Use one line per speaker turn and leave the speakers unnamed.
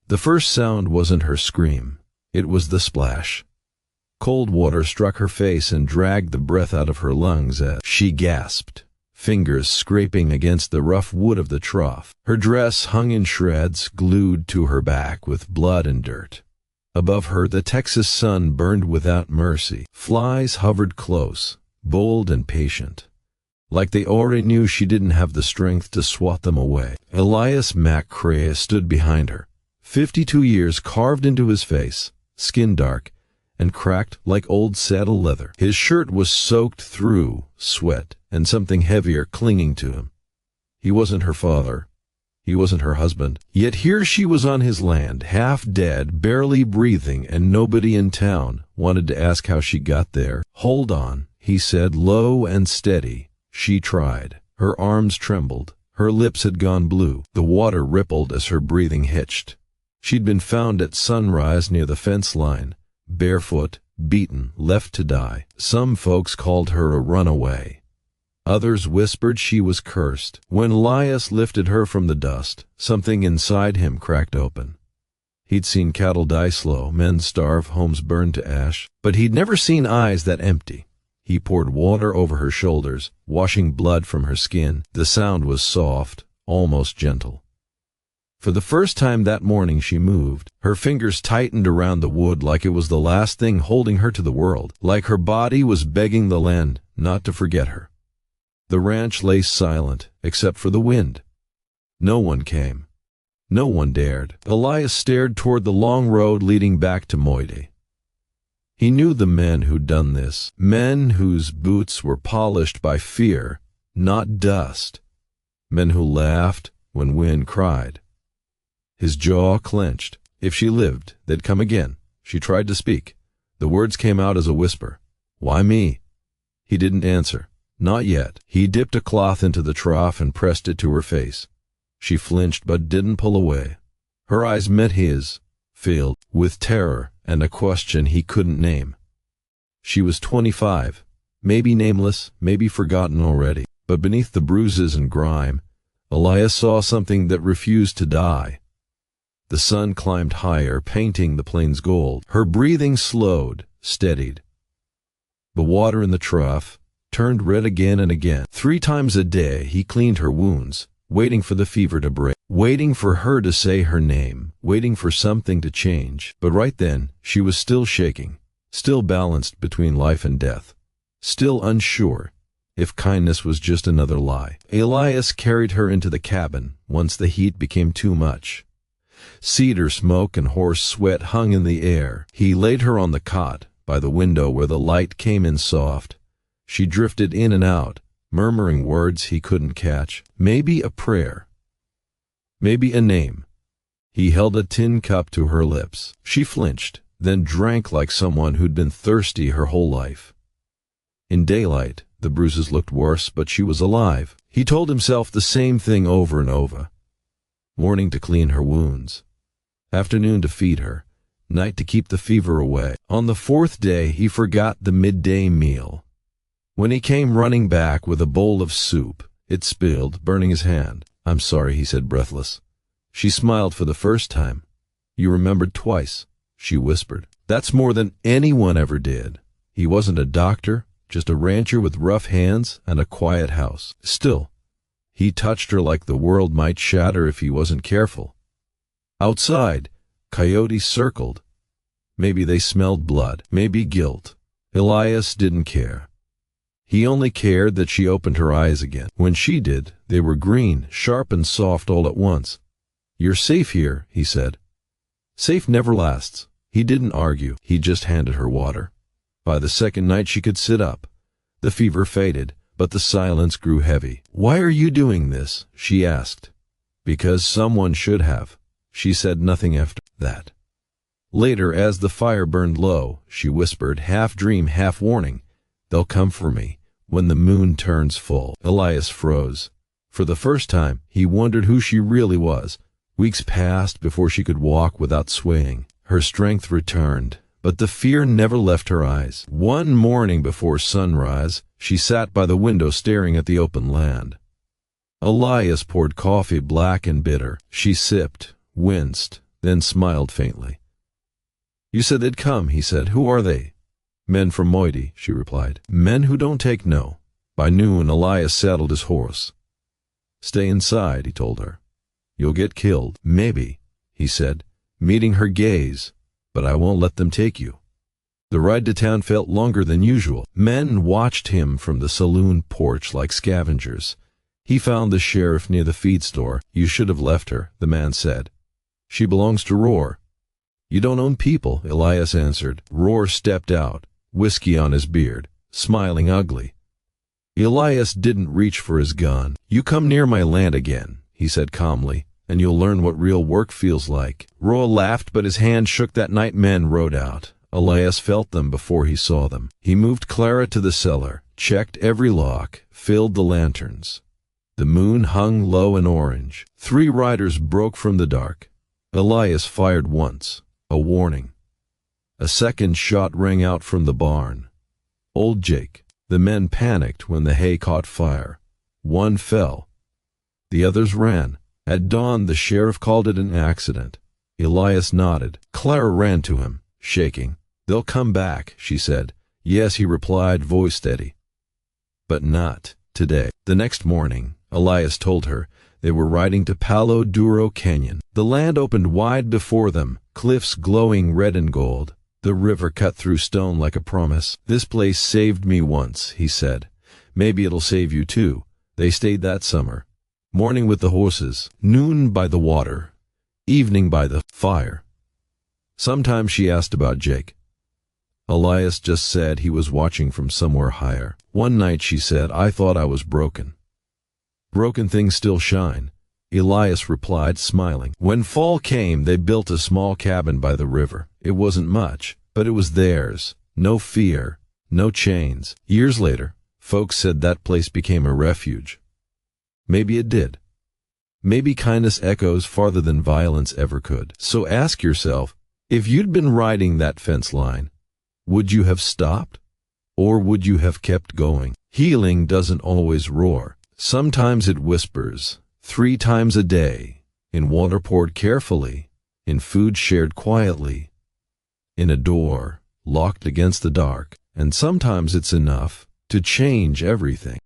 The first sound wasn't her scream. It was the splash. Cold water struck her face and dragged the breath out of her lungs as she gasped, fingers scraping against the rough wood of the trough. Her dress hung in shreds, glued to her back with blood and dirt. Above her, the Texas sun burned without mercy. Flies hovered close, bold and patient, like they already knew she didn't have the strength to swat them away. Elias McCrae stood behind her, 52 years carved into his face, skin dark and cracked like old saddle leather. His shirt was soaked through sweat and something heavier clinging to him. He wasn't her father. He wasn't her husband. Yet here she was on his land, half dead, barely breathing, and nobody in town wanted to ask how she got there. "Hold on," he said, low and steady. She tried. Her arms trembled. Her lips had gone blue. The water rippled as her breathing hitched. She'd been found at sunrise near the fence line, barefoot, beaten, left to die. Some folks called her a runaway. Others whispered she was cursed. When Elias lifted her from the dust, something inside him cracked open. He'd seen cattle die slow, men starve, homes burn to ash, but he'd never seen eyes that empty. He poured water over her shoulders, washing blood from her skin. The sound was soft, almost gentle. For the first time that morning she moved. Her fingers tightened around the wood like it was the last thing holding her to the world, like her body was begging the land not to forget her. The ranch lay silent, except for the wind. No one came. No one dared. Elias stared toward the long road leading back to Moide. He knew the men who'd done this, men whose boots were polished by fear, not dust, men who laughed when wind cried. His jaw clenched. If she lived, they'd come again. She tried to speak. The words came out as a whisper. "Why me?" He didn't answer. Not yet. He dipped a cloth into the trough and pressed it to her face. She flinched but didn't pull away. Her eyes met his, filled with terror and a question he couldn't name. She was 25, maybe nameless, maybe forgotten already, but beneath the bruises and grime, Elias saw something that refused to die. The sun climbed higher, painting the plains gold. Her breathing slowed, steadied. The water in the trough turned red again and again. 3 times a day he cleaned her wounds, waiting for the fever to break, waiting for her to say her name, waiting for something to change. But right then, she was still shaking, still balanced between life and death, still unsure if kindness was just another lie. Elias carried her into the cabin once the heat became too much. Cedar smoke and horse sweat hung in the air. He laid her on the cot by the window where the light came in soft. She drifted in and out, murmuring words he couldn't catch. Maybe a prayer. Maybe a name. He held a tin cup to her lips. She flinched, then drank like someone who'd been thirsty her whole life. In daylight, the bruises looked worse, but she was alive. He told himself the same thing over and over. Morning to clean her wounds, afternoon to feed her, night to keep the fever away. On the 4th day, he forgot the midday meal. When he came running back with a bowl of soup, it spilled, burning his hand. "I'm sorry," he said, breathless. She smiled for the first time. "You remembered twice," she whispered. "That's more than anyone ever did." He wasn't a doctor, just a rancher with rough hands and a quiet house. Still, he touched her like the world might shatter if he wasn't careful. Outside, coyotes circled. Maybe they smelled blood, maybe guilt. Elias didn't care. He only cared that she opened her eyes again. When she did, they were green, sharp and soft all at once. "You're safe here," he said. Safe never lasts. He didn't argue. He just handed her water. By the second night she could sit up. The fever faded, but the silence grew heavy. "Why are you doing this?" she asked. "Because someone should have." She said nothing after that. Later, as the fire burned low, she whispered, half dream, half warning, "They'll come for me when the moon turns full." Elias froze. For the first time, he wondered who she really was. Weeks passed before she could walk without swaying. Her strength returned, but the fear never left her eyes. One morning before sunrise, she sat by the window staring at the open land. Elias poured coffee black and bitter. She sipped, winced, then smiled faintly. "You said they'd come," he said. "Who are they?" "Men from Moiti," she replied. "Men who don't take no." By noon, Elias saddled his horse. "Stay inside," he told her. "You'll get killed." "Maybe," he said, meeting her gaze, "but I won't let them take you." The ride to town felt longer than usual. Men watched him from the saloon porch like scavengers. He found the sheriff near the feed store. "You should have left her," the man said. "She belongs to Roar." "You don't own people," Elias answered. Roar stepped out, whiskey on his beard, smiling ugly. Elias didn't reach for his gun. "You come near my land again," he said calmly, "and you'll learn what real work feels like." Roar laughed, but his hand shook that night. Men rode out. Elias felt them before he saw them. He moved Clara to the cellar, checked every lock, filled the lanterns. The moon hung low and orange. 3 riders broke from the dark. Elias fired once, a warning. A second shot rang out from the barn. Old Jake. The men panicked when the hay caught fire. One fell. The others ran. At dawn, the sheriff called it an accident. Elias nodded. Clara ran to him, shaking. "They'll come back," she said. "Yes," he replied, voice steady. "But not today." The next morning, Elias told her, they were riding to Palo Duro Canyon. The land opened wide before them, cliffs glowing red and gold. The river cut through stone like a promise. "This place saved me once," he said. "Maybe it'll save you too." They stayed that summer. Morning with the horses, noon by the water, evening by the fire. Sometimes she asked about Jake. Elias just said he was watching from somewhere higher. One night she said, "I thought I was broken." "Broken things still shine," Elias replied, smiling. When fall came, they built a small cabin by the river. It wasn't much, but it was theirs. No fear, no chains. Years later, folks said that place became a refuge. Maybe it did. Maybe kindness echoes farther than violence ever could. So ask yourself, if you'd been riding that fence line, would you have stopped? Or would you have kept going? Healing doesn't always roar. Sometimes it whispers, 3 times a day, in water poured carefully, in food shared quietly, in a door locked against the dark. And sometimes it's enough to change everything.